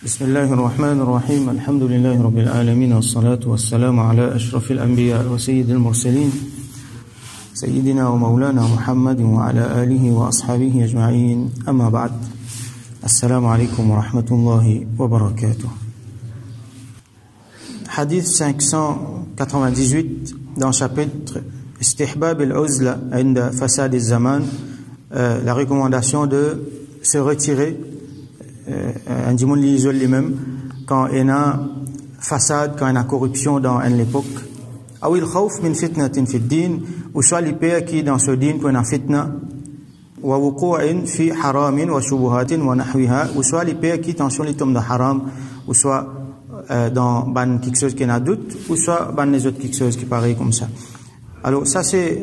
بسم الله الرحمن الرحيم الحمد لله رب العالمين والصلاة والسلام على أشرف الأنبياء وسيد المرسلين سيدنا ومولانا محمد وعلى آله وأصحابه أجمعين أما بعد السلام عليكم ورحمة الله وبركاته. Hadith 598 dans le chapitre Istihbab al-Uzla inda fasad al-zaman, la recommandation de se retirer un djimoun li isole lui-même quand il y a façade, quand il y a corruption dans l'époque. Ou il khawf min fitnatin fi din, ou soit les pays qui dans ce din qu'on a fitna, wa wuqu'in fi haramin wa shubuhatin wa nahwiha, ou soit les pays qui tension les tombes de haram, ou soit dans ban quelque chose qui n'a doute, ou soit ban les autres quelque chose qui paraît comme ça. Alors ça c'est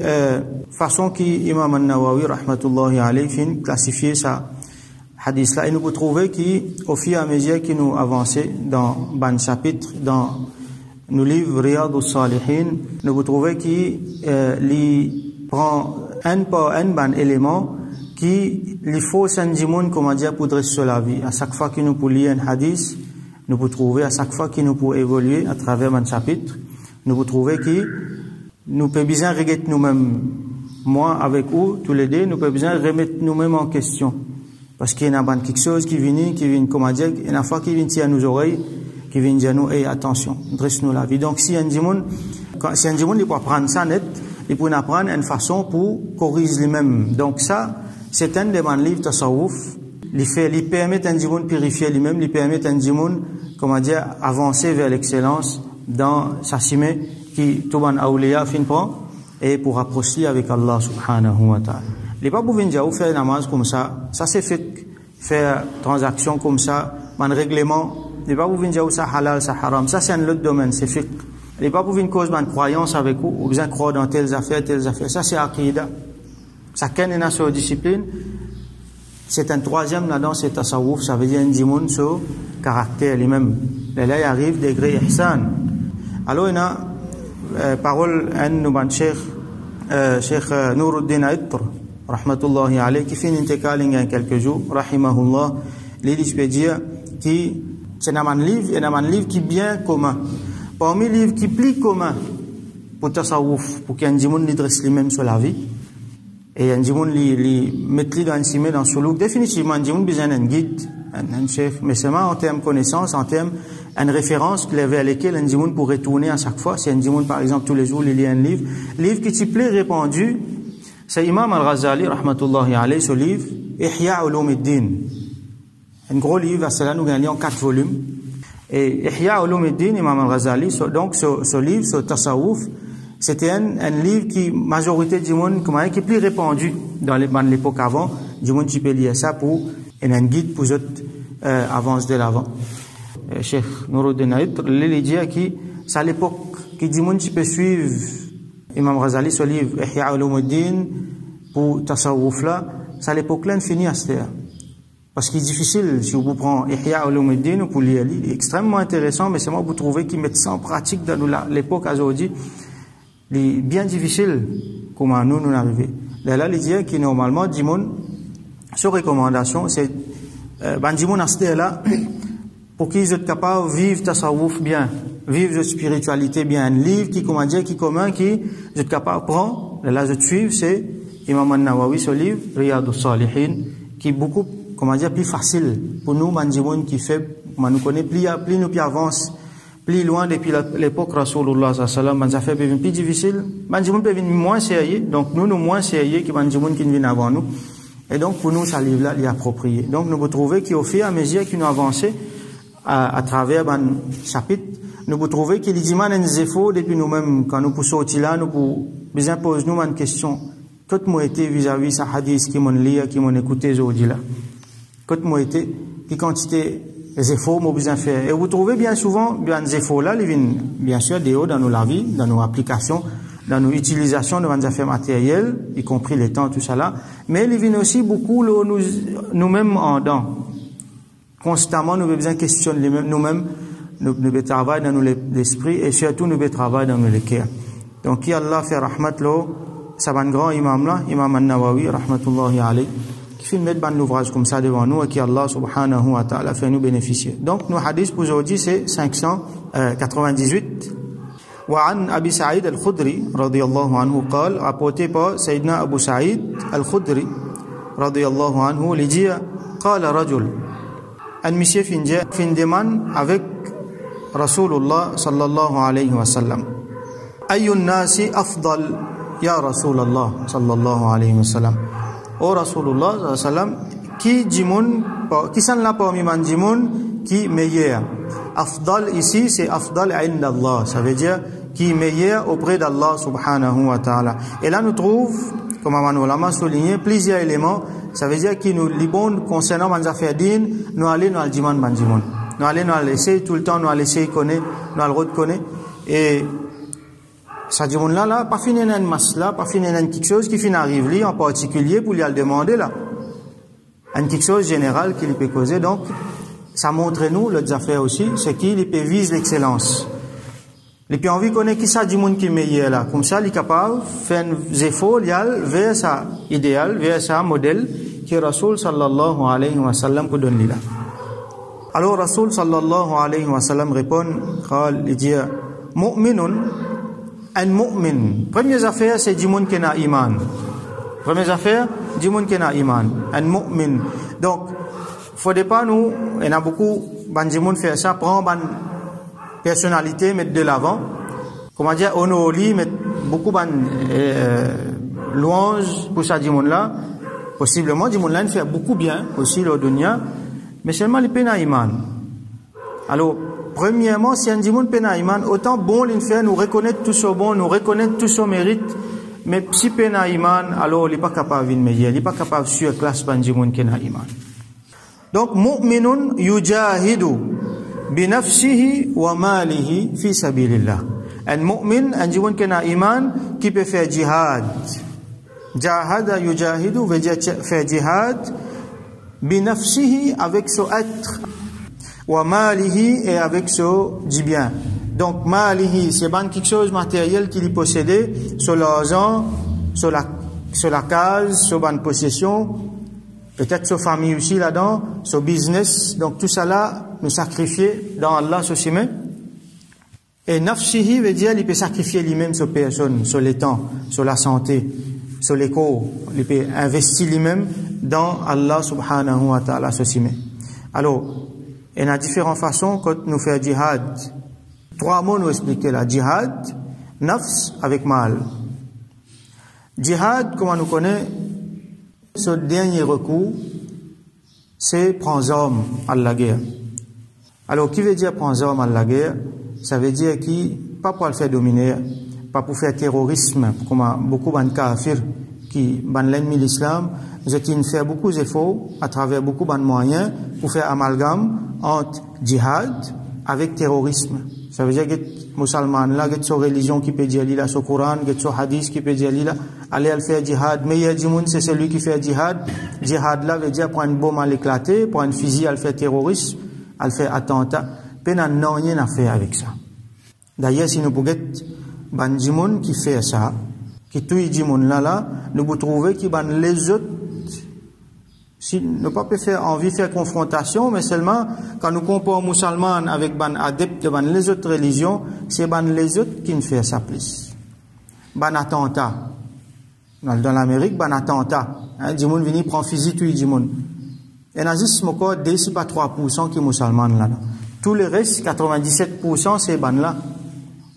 façon qui Imam An-Nawawi rahmatullahi alayhi fin classifier ça hadith là, et nous pouvons trouver qu'au fur et à mesure que nous avançons dans ban chapitre, dans nos livres Riyad al-Salihin, nous pouvons trouver qu'il prend un par un ban élément qui il faut s'endimoun comment dire pour dresser sur la vie. À chaque fois que nous pouvons lire un hadith, nous pouvons trouver à chaque fois que nous pouvons évoluer à travers ban chapitre, nous pouvons trouver que nous pouvons bien regarder nous-mêmes, moi avec vous, tous les deux, nous pouvons bien remettre nous-mêmes en question. Parce qu'il y a quelque chose qui vient, comment dire, il y a une fois qui vient tirer nos oreilles, qui vient dire nous, hey, attention, dresse-nous la vie. Donc, si un djimoun, il peut prendre ça net, il peut apprendre une façon pour corriger lui-même. Donc, ça, c'est un des livres de tasawwuf. Il permet un djimoun purifier lui-même, il permet un djimoun, comment dire, avancer vers l'excellence dans sa simé, qui, tout ban awliya fin prend, et pour approcher avec Allah subhanahu wa ta'ala. Les pas pour venir faire namaz comme ça c'est fait faire transaction comme ça, un règlement. Les pas pour venir ça halal, ça haram, ça c'est un autre domaine, c'est fiqh. Les pas pour venir cause une croyance avec vous, ou bien croire dans telles affaires, ça c'est aqida. Chacun est dans sa discipline. C'est un troisième là-dedans, c'est tasawwuf, ça veut dire un djimoun sur caractère lui-même. Là il arrive degré ihsan. Alors il y a parole un nouban Cheikh Nuruddin Aitr rahmatullahi alayhi qui finit intégrale il y a quelques jours rahimahullah les je peux dire qui c'est un livre qui bien commun parmi les livres qui plus commun pour tasawwuf pour qu'un djimoun li dresse lui-même sur la vie et un djimoun li mettre dans cimé dans ce look définitivement un djimoun besoin d'un guide un chef mais seulement en termes connaissance en termes une référence vers laquelle un djimoun pourrait tourner à chaque fois. Si un djimoun, par exemple, tous les jours, il lit un livre qui s'y plaît répandu, c'est Imam Al-Ghazali, rahmatullahi alayhi, ce livre, Ihya Ulum ad-Din. Un gros livre, à cela, nous gagnons en 4 volumes. Et Ihya Ulum ad-Din, Imam Al-Ghazali, donc, ce livre, ce tasawwuf, c'était un livre qui, majorité de djimoun, qui est plus répandu dans l'époque avant. Djimoun, tu peux lire ça pour, un guide pour eux, avance de l'avant. Cheikh Nuruddin Aitr, il dit que c'est à l'époque qui dit moun tu peux suivre Imam Ghazali ce livre Ihya Ulumuddin pour tasawwuf là, c'est à l'époque là fini à cette parce qu'il est difficile si vous prenez Ihya Ulumuddin pour lire, il est extrêmement intéressant mais c'est moi vous trouvez qu'il met ça en pratique dans l'époque aujourd'hui, il est bien difficile comment nous arriver. Là il dit que normalement dit moun sur recommandation c'est dit moun à cette là pour qu'ils soient capables de vivre tasawwuf bien, vivre de spiritualité bien. Un livre qui, comment dire, qui commun, qui soient capables de prendre, là, de suivre, c'est Imam An-Nawawi, ce livre, Riyad al-Salihin, qui est beaucoup, comment dire, plus facile pour nous, Mandimoun, qui fait, nous connaît, plus nous avance, plus loin depuis l'époque Rasulullah sallallahu alayhi wa sallam, ça fait plus difficile. Mandimoun peut venir moins sérieux, donc nous moins sérieux que Mandimoun qui vient avant nous. Et donc, pour nous, ce livre-là, il est approprié. Donc, nous pouvons trouver qu'au fur et à mesure que nous avançons, à travers un chapitre, nous pouvons trouver qu'il y a des efforts depuis nous-mêmes, quand nous pouvons sortir là, nous pouvons bien poser nous une question. Qu'est-ce que été vis-à-vis de ce hadith qui m'ont lu, qui m'ont écouté aujourd'hui là? Qu'est-ce que été, qui quantité des efforts m'ont besoin faire? Et vous trouvez bien souvent, bien des efforts là, ils viennent, bien sûr, des hauts dans nos la vie, dans nos applications, dans nos utilisations de nos affaires matérielles, y compris les temps, tout ça là. Mais ils viennent aussi beaucoup, nous-mêmes en dedans. Constamment, nous devons besoin questionner nous-mêmes, nous devons travailler dans l'esprit et surtout nous devons travailler dans le cœur. Donc, qui Allah fait rahmat lo, ça va un grand imam là, Imam An-Nawawi, rahmatullahi alayhi, qui fait mettre ban l'ouvrage comme ça devant nous et qui Allah subhanahu wa ta'ala fait nous bénéficier. Donc, nos hadiths pour aujourd'hui, c'est 598. وعن أبي سعيد الخدري رضي الله عنه قال rapporté par Sayyidina Abu Sa'id al-Khudri رضي الله عنه il dit قال رجل un monsieur fin demande avec Rasulullah sallallahu alayhi wa sallam أي الناس أفضل يا رسول الله صلى الله عليه وسلم ô Rasulullah sallallahu alayhi wa sallam qui sont là parmi man jimoun qui meilleur. Afdal ici c'est afdal inda Allah, ça veut dire qui meilleur auprès d'Allah subhanahu wa ta'ala. Et là nous trouve, comme Aman Ulama souligné, plusieurs éléments, ça veut dire qui nous libon concernant man affaires din, nous aller dans le diman man jimoun. Nous aller nous laisser tout le temps nous laisser connaître, nous le reconnaître et ça jimoun là pas finir une masse là, pas finir quelque chose qui finit arrive lui en particulier pour lui le demander là. Quelque chose général qui lui peut causer. Donc, ça montre nous, l'autre affaire aussi, c'est qu'il peut vise l'excellence. Il peut envie connaître qui ça du monde qui est meilleur là. Comme ça, il est capable de faire des efforts vers sa idéal, vers sa modèle, qui est Rasul sallallahu alayhi wa sallam pour donner là. Alors, Rasul sallallahu alayhi wa sallam répond, il dit, mu'minun, un mu'min. Première affaire, c'est du monde qui n'a iman. Première affaire, du monde qui n'a iman, un mu'min. Donc, faudrait pas nous, il y a beaucoup, du monde fait ça, prendre une personnalité, mettre de l'avant. Comment dire, honorer, mettre beaucoup de louanges pour ça, du monde là. Possiblement, du monde là, il fait beaucoup bien aussi, le dunya, mais seulement les peine à iman. Alors, premièrement, si un du monde peine à iman, autant bon il fait, nous reconnaître tout ce bon, nous reconnaître tout ce mérite. Mais si pena iman, alors il n'est pas capable de meilleur, il n'est pas capable de suivre la classe banjimoun qui n'a iman. Donc, mu'minun yujahidu binafsihi wa malihi fi sabilillah. Un mu'min, un jimoun qui n'a iman, qui peut faire jihad. Jahada yujahidu veut dire faire jihad binafsihi avec son être. Wa malihi et avec son du bien. Donc, malihi, c'est quelque chose matériel qu'il possédait, sur l'argent, sur la case, sur une possession, peut-être sur famille aussi là-dedans, sur business. Donc, tout ça là, nous sacrifier dans Allah, sur ses mains. Et nafsihi veut dire, il peut sacrifier lui-même sur personne, sur les temps, sur la santé, sur les corps. Il peut investir lui-même dans Allah subhanahu wa ta'ala, sur ses mains. Alors, il y a différentes façons quand nous faisons jihad. Trois mots nous expliquent là. Jihad, nafs avec mal. Jihad, comme on nous connaît, ce dernier recours, c'est prendre armes à la guerre. Alors, qui veut dire prendre armes à la guerre? Ça veut dire qui, pas pour le faire dominer, pas pour faire terrorisme, comme beaucoup de kafirs qui ban l'ennemi de l'islam, ils ont fait beaucoup d'efforts à travers beaucoup de moyens pour faire amalgame entre jihad avec terrorisme. Ça veut dire que les musulmans là, que son religion qui peut dire là, son Coran, que son hadith qui peut dire là, aller à faire jihad. Meilleur du monde, c'est celui qui fait jihad. Jihad là veut dire prendre une bombe à l'éclater, prendre une fusil à le faire terroriste, à le faire attentat. Puis n'a rien à faire avec ça. D'ailleurs, si nous pouvons ban du monde qui fait ça, qui tue du monde là, nous pouvons trouver qui ban les autres. Si nous pas faire envie de faire confrontation, mais seulement quand nous comparons les musulmans avec ban adeptes de les autres religions, c'est ban les autres qui ne font ça plus. Ban attentat. Dans l'Amérique, ban attentat. Du monde vient prendre fusil, tuer du monde. Et nazisme encore, c'est pas 3% qui est musulman là. Tous les restes, 97% c'est ban là.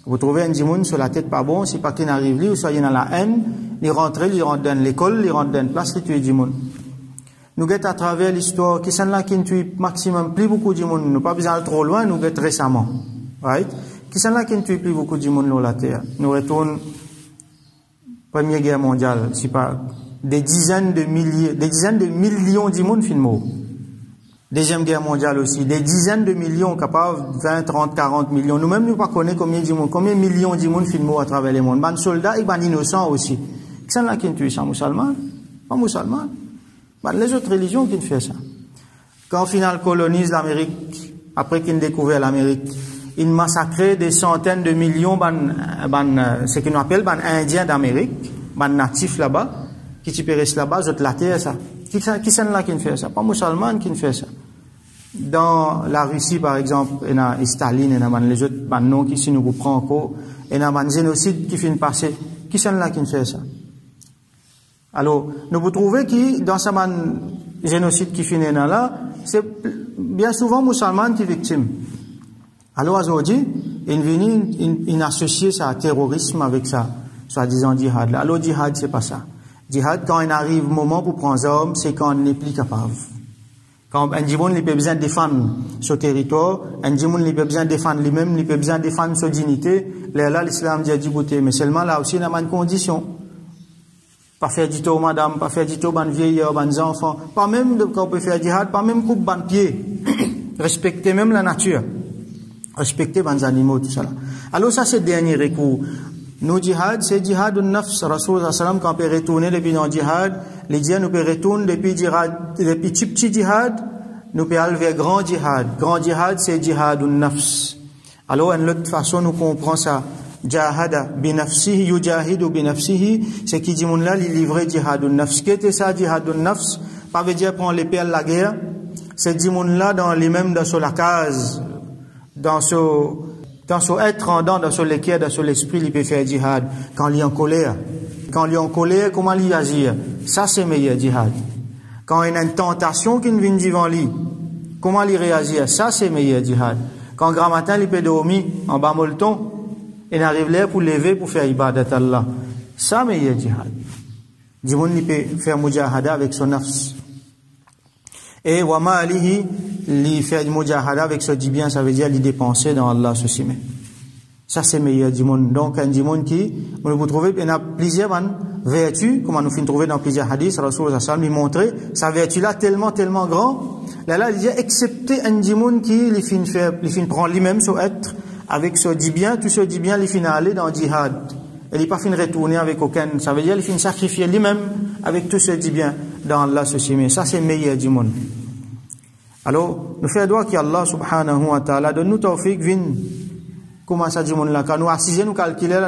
Vous trouvez un monde sur la tête pas bon, c'est pas qu'il n'arrive là, ou soit il y a la haine, il rentre dans l'école, il rentre dans une place, il tue du monde. Nous guettons à travers l'histoire, qui sont là qui tuent maximum plus beaucoup de monde, nous pas besoin de trop loin, nous guettons récemment. Right? Qui sont là qui tuent plus beaucoup de monde sur la terre. Nous retournons Première Guerre mondiale, c'est pas des dizaines de millions de monde filmés. Deuxième Guerre mondiale aussi, des dizaines de millions, capables 20, 30, 40 millions. Nous-mêmes, nous pas connaissons combien de millions de monde filmés à travers le monde. Ban soldats et ban innocents aussi. Qui sont là qui tuent ça, musulmans? Pas musulmans. Les autres religions qui font ça. Quand au final colonise l'Amérique, après qu'ils découvert l'Amérique, ils massacraient des centaines de millions ce qu'ils appellent Indiens d'Amérique, natifs là-bas, qui restent là-bas, ils ont la terre ça. Qui c'est là qui fait ça? Pas musulman qui fait ça. Dans la Russie, par exemple, il y a Staline, il y a les autres noms qui si nous prenons encore, il y a un génocide qui finit passer. Qui c'est là qui fait ça? Alors, nous vous trouvez que dans ce génocide qui finit là, c'est bien souvent musulman qui est victime. Alors, aujourd'hui, il associe ça à terrorisme avec ça, soi-disant djihad. Alors, djihad, c'est pas ça. Djihad, quand il arrive le moment pour prendre armes, c'est quand on n'est plus capable. Quand un djimoun, il a besoin de défendre son territoire, un djimoun, il a besoin de défendre lui-même, il a besoin de défendre sa dignité, là, l'islam dit à Djibouti, mais seulement là aussi, il y a une condition. Pas faire du tout, madame, pas faire du tout, ban vieillard, ban enfants, pas même quand on peut faire djihad, pas même coupe ban pied. Respecter même la nature. Respecter ban animaux, tout ça là. Alors ça, c'est le dernier recours. Nous, djihad, c'est djihad ou nafs. Rasoul sallam, quand on peut retourner depuis dans djihad, les djihad, nous peut retourner depuis petit djihad, nous peut aller vers grand djihad. Grand djihad, c'est djihad ou nafs. Alors, une autre façon, nous comprenons ça. Jahada binafsihi, yujahidu binafsihi, c'est qui dit mon là, il livrait djihad ou nafs. Qu'est-ce que ça, djihad ou nafs? Pas veut dire prendre l'épée à la guerre. C'est dit mon là, dans les mêmes, dans sur la case, dans son être rendant, dans son l'équerre, dans son l'esprit, il peut faire djihad. Quand il est en colère. Quand il est en colère, comment il agit? Ça, c'est meilleur djihad. Quand il y a une tentation qui vient devant lui, comment il réagit? Ça, c'est meilleur djihad. Quand grand matin, il peut dormir en bas molleton, il arrive là pour lever, pour faire ibadat Allah. Ça, meilleur djihad. Djimoun, il peut faire mujahada avec son nafs. Et wama alihi, li faire mujahada avec ce bien, ça veut dire li dépenser dans Allah ceci. Ça c'est meilleur djimoun. Donc un djimoun qui, vous trouvez, il y a plusieurs vertus, comme nous finissons trouver dans plusieurs hadiths, Rasoul sallam lui montrer sa vertu là tellement grand. Là il dit excepté un djimoun qui li fin prend lui-même son être avec ce bien, tout ce bien li fin aller dans djihad. Il n'est pas fin retourner avec aucun, ça veut dire il fin sacrifier lui-même avec tout ce bien dans Allah ceci. Mais ça c'est meilleur djimoun. Alors, nous faisons droit qu'Allah subhanahu wa ta'ala donne nous tawfiq vin comment ça dit mon là quand nous assiser nous calculer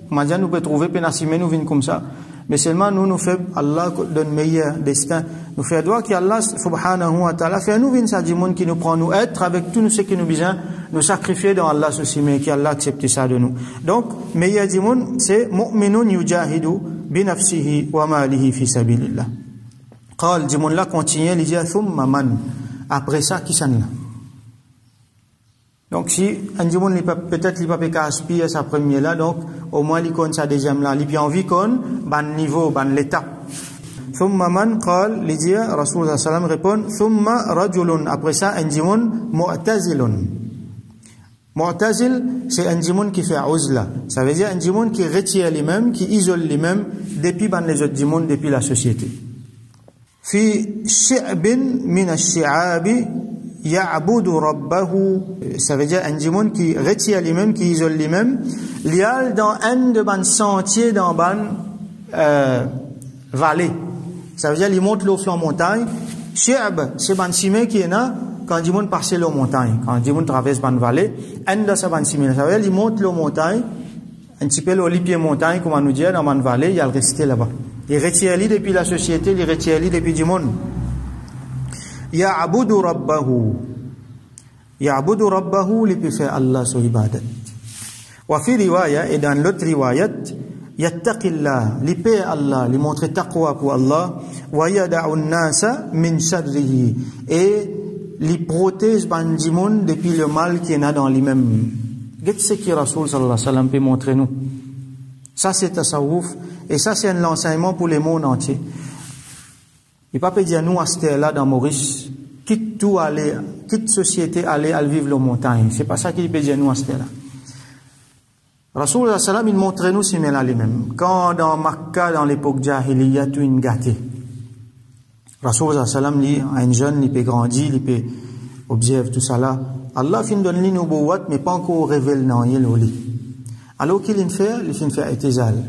comment dire nous peut trouver pénassime nous vin comme ça mais seulement nous fait Allah donne meilleur destin nous faisons droit qu'Allah subhanahu wa ta'ala fait nous vin ça dit mon qui nous prend nous être avec tout ce qui nous besoin nous sacrifier dans Allah ceci mais qu'Allah accepte ça de nous donc meilleur dit mon c'est mu'minun yujahidu bi nafsihi wa malihi fi sabilillah قال dit mon là continue il dit thumma man après ça, qui s'en là? Donc, si un djimoun, peut-être, il ne peut pas aspirer sa première là, donc, au moins, il connaît sa deuxième là. Il peut envie qu'on, ban niveau, ban l'étape. Thumma man, qal, il dit, Rasoul sallam répond, thumma rajulun. Après ça, un djimoun, mu'tazilun. Mu'tazil, c'est un djimoun qui fait uzla. Ça veut dire un djimoun qui retire lui-même, qui isole lui-même, depuis ban les autres djimoun, depuis la société. في شعب من الشعاب يعبد ربه ça veut dire un djimoun qui retire lui-même qui isole lui-même lial dans un de ban sentier dans ban vallée ça veut dire il monte l'eau flanc montagne shi'ab c'est ban cime qui est là quand djimoun passe l'eau montagne quand djimoun traverse ban vallée un de sa ban cime ça veut dire il monte l'eau montagne un petit peu l'eau pied montagne comme on nous dit dans ban vallée il y a le rester là-bas. Il retire lui depuis la société, il retire lui depuis du monde. Ya'budu rabbahu. Ya'budu rabbahu, il peut faire Allah sur ibadat. Wa fi riwaya, et dans l'autre riwayat, yattaqillah, il paie Allah, il montre taqwa pour Allah, wa yada'u nasa min sharrihi, et il protège bandimoun depuis le mal qu'il y a dans lui-même. Qu'est-ce que Rasoul sallallahu alayhi wa sallam peut montrer nous? Ça c'est tasawwuf. Et ça, c'est un enseignement pour le monde entier. Il ne peut pas dire nous, à cette là dans Maurice, quitte tout aller, quitte société, aller à vivre la montagne. C'est pas ça qu'il peut dire nous, à cette là. Rasoul sallam, il montrait nous si là les mêmes. Quand dans Makkah, dans l'époque Jahiliya, tout une gâté. Rasoul sallam, dit, un jeune, il peut grandir, il peut observer tout ça là. Allah fin donne lui nos beaux mais pas encore révèle dans il au lit. Alors qu'il fait, il fin fait étizal.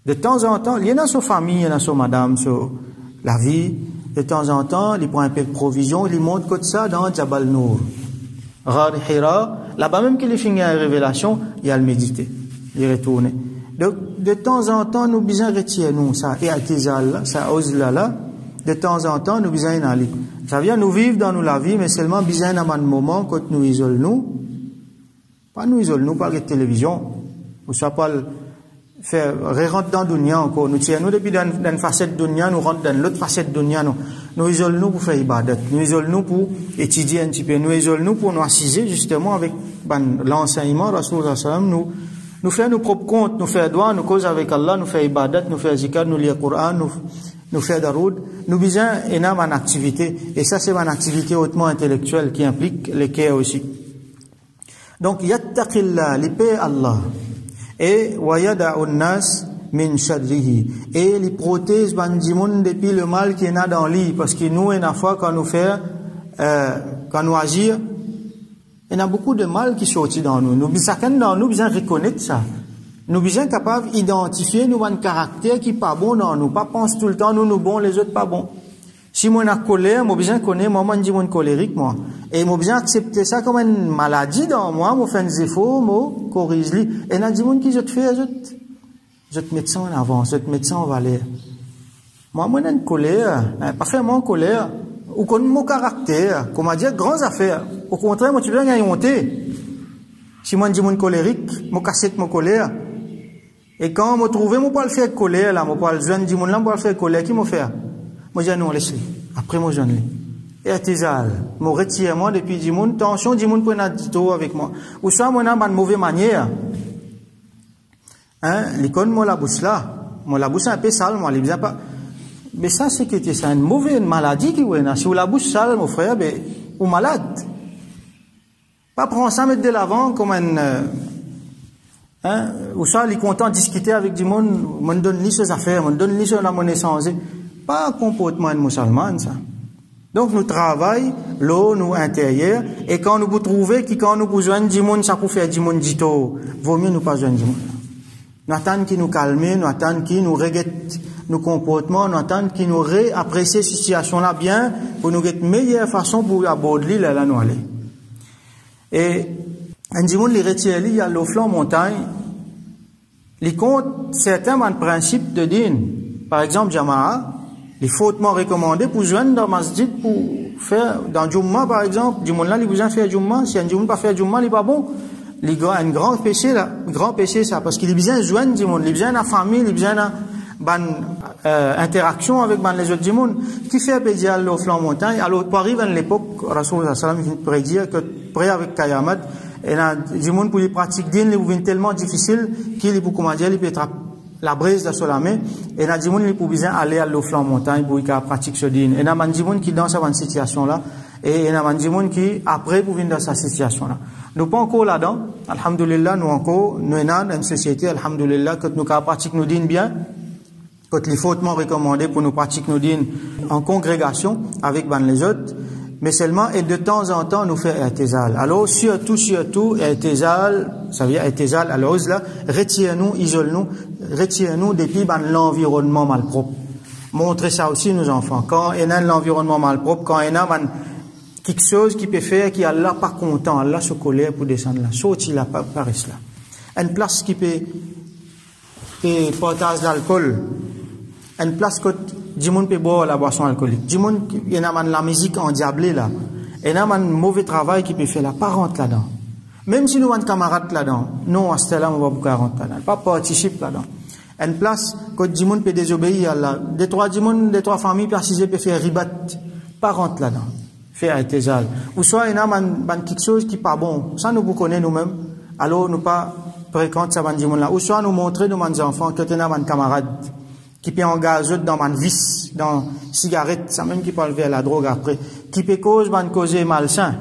De temps en temps, il y en a sur famille, il y en a sur madame, sur la vie. De temps en temps, il prend un peu de provision, il monte comme ça dans Jabal Nour. Ghar Hira, là-bas même qu'il finit la révélation, il y a le méditer, il retourne. Donc, de temps en temps, nous besoin retirer nous, ça, et atizal là, ça ose là, de temps en temps, nous besoin d'aller. Ça vient nous vivre dans nous la vie, mais seulement besoin d'un moment quand nous isolons nous. Pas nous isolons nous par la télévision. Ou soit pas faire, rentre dans le dunya encore. Nous tirons nous depuis dans une facette dunya, nous rentrons dans l'autre facette dunya, nous isolons nous pour faire ibadat. Nous isolons nous pour étudier un petit peu. Nous isolons nous pour nous assiser justement avec l'enseignement, Rasulullah sallam, nous faire nos propres comptes, nous faire droit, nous cause avec Allah, nous faire ibadat, nous faire zikr, nous lire le Coran, nous faire daroud. Nous besoin énorme en activité. Et ça, c'est une activité hautement intellectuelle qui implique les care aussi. Donc, yattaqillah, li paix Allah. Et, wa yada'un nas min sharrihi. Et, li protège bandimoun depuis le mal qui est dans lui. Parce que nous, une fois, quand nous fait, quand nous agir, il y a beaucoup de mal qui sortit dans nous. Nous, chacun dans nous, besoin reconnaître ça. Nous besoin capable d'identifier nous un caractère qui pas bon dans nous. Pas pense tout le temps, nous bons, les autres pas bons. Si moi na colère, moi besoin connaître, moi je dis moi colérique, moi. Et moi besoin accepter ça comme une maladie dans moi, moi faire des efforts, moi corrige li. Et na dit moi qui je te fais, je te mets ça en avant, je te mets ça en valeur. Moi na une colère, pas faire mon colère, ou connaître mon caractère, comme a dit grandes affaires. Au contraire, moi tu viens gagner monter. Si moi je dis moi colérique, moi cassette mon colère. Et quand moi trouver moi pas le faire colère là, moi pas le jeune dit moi là pas le faire colère, qui m'a fait? Moi j'ai non laisse-le. Après moi j'en ai. Et atizal, moi retire moi depuis du monde, tension du monde pour na dito avec moi. Ou ça moi na une mauvaise manière. Hein, l'icône moi la bouche là, moi la bouche un peu sale, moi les bien pas. Mais ça c'est que c'est une mauvaise maladie qui ouais na. Si vous la bouche sale mon frère, ben ou malade. Pas prendre ça mettre de l'avant comme un hein, ou ça, il est content de discuter avec du monde, on donne ni ses affaires, on donne ni la monnaie sans pas comportement de musulman, ça. Donc, nous travaillons, l'eau, nous intérieur, et quand nous vous trouvez, quand nous besoin du monde, ça peut faire du monde dit tout, vaut mieux nous pas besoin du monde. Nous attendons qu'il nous calme, nous attendons qu'il nous regrette nos comportements, nous attendons qu'il nous réapprécie cette situation-là bien, pour nous get meilleure façon pour aborder là, nous aller. Et, un dimanche, les retire, il y a l'eau flanc montagne, les compte certains principes de din. Par exemple, Jama'a, les fautement recommandés pour joindre dans masjid pour faire, dans Jumma, par exemple, du monde là, il besoin de faire Jumma. Si un Jumma pas faire Jumma, il n'est pas bon. Il y a un grand péché là, grand péché ça, parce qu'il a besoin de joindre du monde, il a besoin de la famille, il a besoin de interaction avec les autres du monde. Qui fait pédia l'eau flanc montagne? Alors, pour arriver à l'époque, Rasulullah sallam, il prédire que, près avec Kayamat, et là, du monde pour les pratiques din, ils vont tellement difficile qu'il peut commander, il peut être la brise de sur la main, et là, du monde, il peut besoin aller à l'eau flanc montagne pour qu'il pratique ce din. Et là, du monde qui dans cette situation-là, et là, du monde qui, après, pour venir dans cette situation-là. Nous pas encore là-dedans, alhamdulillah, nous encore, nous sommes dans une société, alhamdulillah, que nous pratiquons nos din bien, que les fautement recommandés pour nous pratiquer nos din en congrégation avec les autres, mais seulement, et de temps en temps, nous faire i'tizal. Alors, surtout, i'tizal, ça veut dire i'tizal, alors, là, retire-nous, isole-nous, retire-nous depuis l'environnement malpropre. Montrez ça aussi, nos enfants. Quand il y a l'environnement malpropre, quand il y a quelque chose qui peut faire, qui Allah pas content, Allah se colère pour descendre là. Sorti là, par cela. Une place qui peut partager l'alcool. Une place que du monde peut boire la boisson alcoolique. Du monde, il y a la musique endiablée là. Il y a un mauvais travail qui peut faire là. Pas rentrer là-dedans. Même si nous avons un camarade là-dedans, nous, à ce là on va pas rentrer là-dedans. Pas participer là-dedans. Une place que du monde peut désobéir à Allah. Des trois familles précisées peut faire ribat. Pas rentrer là-dedans. Faire i'tizal. Ou soit il y a quelque chose qui n'est pas bon. Ça, nous vous connaissons nous-mêmes. Alors, nous pas fréquenter ça, là. Ou soit nous montrer, nous, nos enfants, que tu as un camarade qui peut engager dans un vice, dans cigarette, ça même qui peut enlever la drogue après, qui peut causer malsain,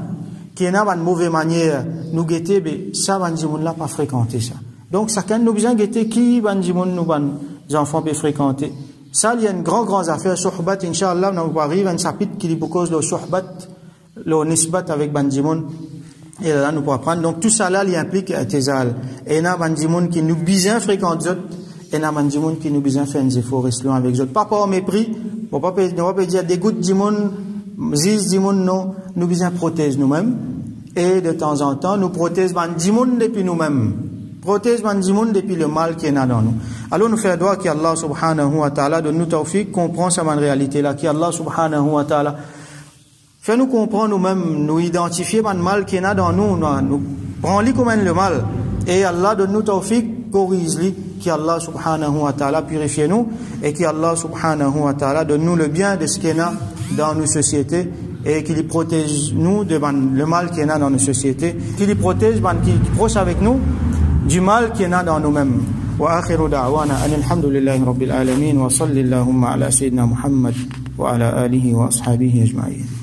qui est une mauvaise manière, nous guetter, ben, ça, là, pas fréquenter ça. Donc, chacun nous besoin guetter qui, nous, enfants peuvent fréquenter. Ça, il y a une grande affaire, suhbat, Inch'Allah, nous arrive un chapitre qui dit cause le suhbat, le nisbat avec bandimoun, et là, nous pourrons apprendre. Donc, tout ça là, il implique i'tizal. Et il y a bandimoun qui nous besoin fréquenter, et il y a bandimoun qui nous besoin faire des efforts loin avec eux. Pas par mépris, on va pas dire des gouttes d'imoun, zis d'imoun, non, nous besoin protéger nous-mêmes, et de temps en temps, nous protéger bandimoun depuis nous-mêmes. Protéger bandimoun depuis le mal qui est dans nous. Alors nous faisons droit qu'Allah subhanahu wa ta'ala donne nous tawfiq, comprend sa réalité là, qu'Allah subhanahu wa ta'ala fait nous comprendre nous-mêmes, nous identifier le mal qui est dans nous prendre comme le mal, et Allah donne nous tawfiq, corrige-lui, qu'Allah subhanahu wa ta'ala purifie nous, et qu'Allah subhanahu wa ta'ala donne nous le bien de ce qu'il y a dans nos sociétés, et qu'il protège nous de le mal qu'il y a dans nos sociétés, qu'il protège, qu'il proche avec nous du mal qu'il y a dans nous-mêmes. Wa akhiru da'wana alhamdulillahi rabbil alamin wa sallallahu ala sayyidina Muhammad wa ala alihi wa ashabihi ajma'in.